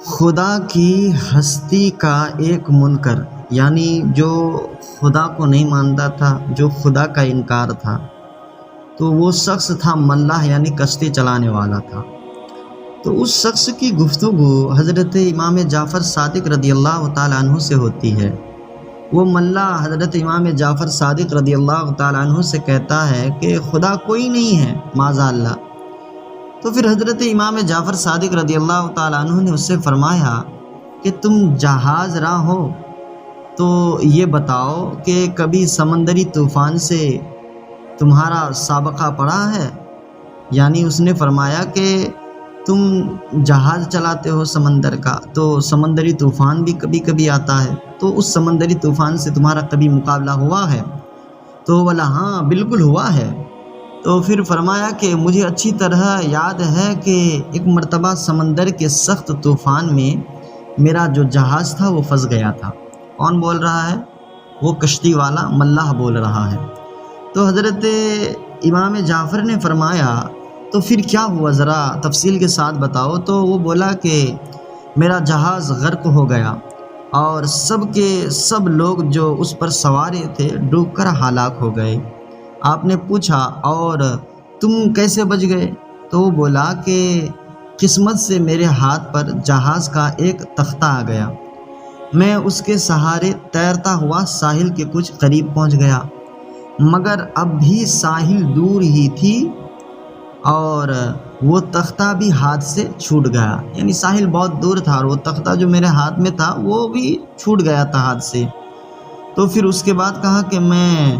خدا کی ہستی کا ایک منکر، یعنی جو خدا کو نہیں مانتا تھا، جو خدا کا انکار تھا، تو وہ شخص تھا ملاح، یعنی کشتی چلانے والا تھا۔ تو اس شخص کی گفتگو حضرت امام جعفر صادق رضی اللہ تعالیٰ عنہ سے ہوتی ہے۔ وہ ملاح حضرت امام جعفر صادق رضی اللہ تعالیٰ عنہ سے کہتا ہے کہ خدا کوئی نہیں ہے، معاذ اللہ۔ تو پھر حضرت امام جعفر صادق رضی اللہ تعالیٰ عنہ نے اس سے فرمایا کہ تم جہاز راہ ہو تو یہ بتاؤ کہ کبھی سمندری طوفان سے تمہارا سابقہ پڑا ہے؟ یعنی اس نے فرمایا کہ تم جہاز چلاتے ہو سمندر کا، تو سمندری طوفان بھی کبھی کبھی آتا ہے، تو اس سمندری طوفان سے تمہارا کبھی مقابلہ ہوا ہے؟ تو بولا ہاں بالکل ہوا ہے۔ تو پھر فرمایا کہ مجھے اچھی طرح یاد ہے کہ ایک مرتبہ سمندر کے سخت طوفان میں میرا جو جہاز تھا وہ پھنس گیا تھا۔ کون بول رہا ہے؟ وہ کشتی والا ملاح بول رہا ہے۔ تو حضرت امام جعفر نے فرمایا تو پھر کیا ہوا، ذرا تفصیل کے ساتھ بتاؤ۔ تو وہ بولا کہ میرا جہاز غرق ہو گیا اور سب کے سب لوگ جو اس پر سوار تھے ڈوب کر ہلاک ہو گئے۔ آپ نے پوچھا اور تم کیسے بچ گئے؟ تو وہ بولا کہ قسمت سے میرے ہاتھ پر جہاز کا ایک تختہ آ گیا، میں اس کے سہارے تیرتا ہوا ساحل کے کچھ قریب پہنچ گیا، مگر اب بھی ساحل دور ہی تھی اور وہ تختہ بھی ہاتھ سے چھوٹ گیا، یعنی ساحل بہت دور تھا اور وہ تختہ جو میرے ہاتھ میں تھا وہ بھی چھوٹ گیا تھا ہاتھ سے۔ تو پھر اس کے بعد کہا کہ میں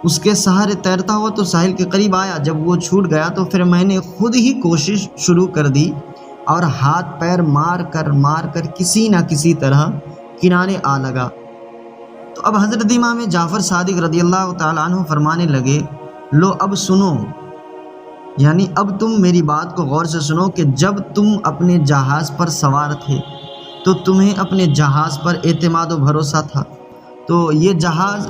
اس کے سہارے تیرتا ہوا تو ساحل کے قریب آیا، جب وہ چھوٹ گیا تو پھر میں نے خود ہی کوشش شروع کر دی اور ہاتھ پیر مار کر کسی نہ کسی طرح کنارے آ لگا۔ تو اب حضرت امام جعفر صادق رضی اللہ تعالیٰ عنہ فرمانے لگے، لو اب سنو، یعنی اب تم میری بات کو غور سے سنو کہ جب تم اپنے جہاز پر سوار تھے تو تمہیں اپنے جہاز پر اعتماد و بھروسہ تھا، تو یہ جہاز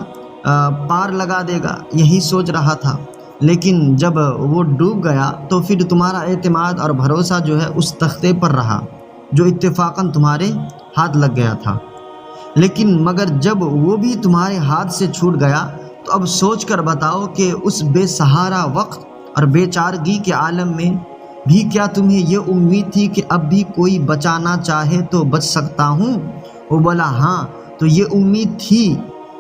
پار لگا دے گا یہی سوچ رہا تھا، لیکن جب وہ ڈوب گیا تو پھر تمہارا اعتماد اور بھروسہ جو ہے اس تختے پر رہا جو اتفاقاً تمہارے ہاتھ لگ گیا تھا، لیکن مگر جب وہ بھی تمہارے ہاتھ سے چھوٹ گیا تو اب سوچ کر بتاؤ کہ اس بے سہارا وقت اور بے چارگی کے عالم میں بھی کیا تمہیں یہ امید تھی کہ اب بھی کوئی بچانا چاہے تو بچ سکتا ہوں؟ وہ بولا ہاں، تو یہ امید تھی۔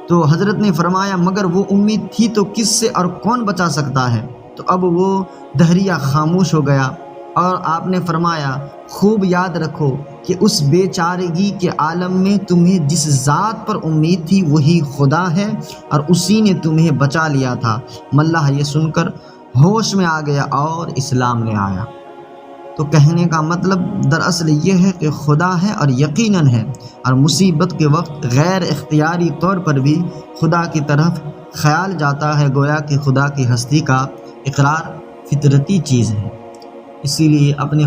تو حضرت نے فرمایا مگر وہ امید تھی تو کس سے اور کون بچا سکتا ہے؟ تو اب وہ دہریہ خاموش ہو گیا اور آپ نے فرمایا خوب یاد رکھو کہ اس بے چارگی کے عالم میں تمہیں جس ذات پر امید تھی وہی خدا ہے اور اسی نے تمہیں بچا لیا تھا۔ ملاح یہ سن کر ہوش میں آ گیا اور اسلام لے آیا۔ تو کہنے کا مطلب دراصل یہ ہے کہ خدا ہے اور یقیناً ہے، اور مصیبت کے وقت غیر اختیاری طور پر بھی خدا کی طرف خیال جاتا ہے، گویا کہ خدا کی ہستی کا اقرار فطرتی چیز ہے۔ اسی لیے اپنے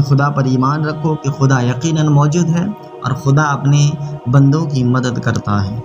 خدا پر ایمان رکھو کہ خدا یقیناً موجود ہے اور خدا اپنے بندوں کی مدد کرتا ہے۔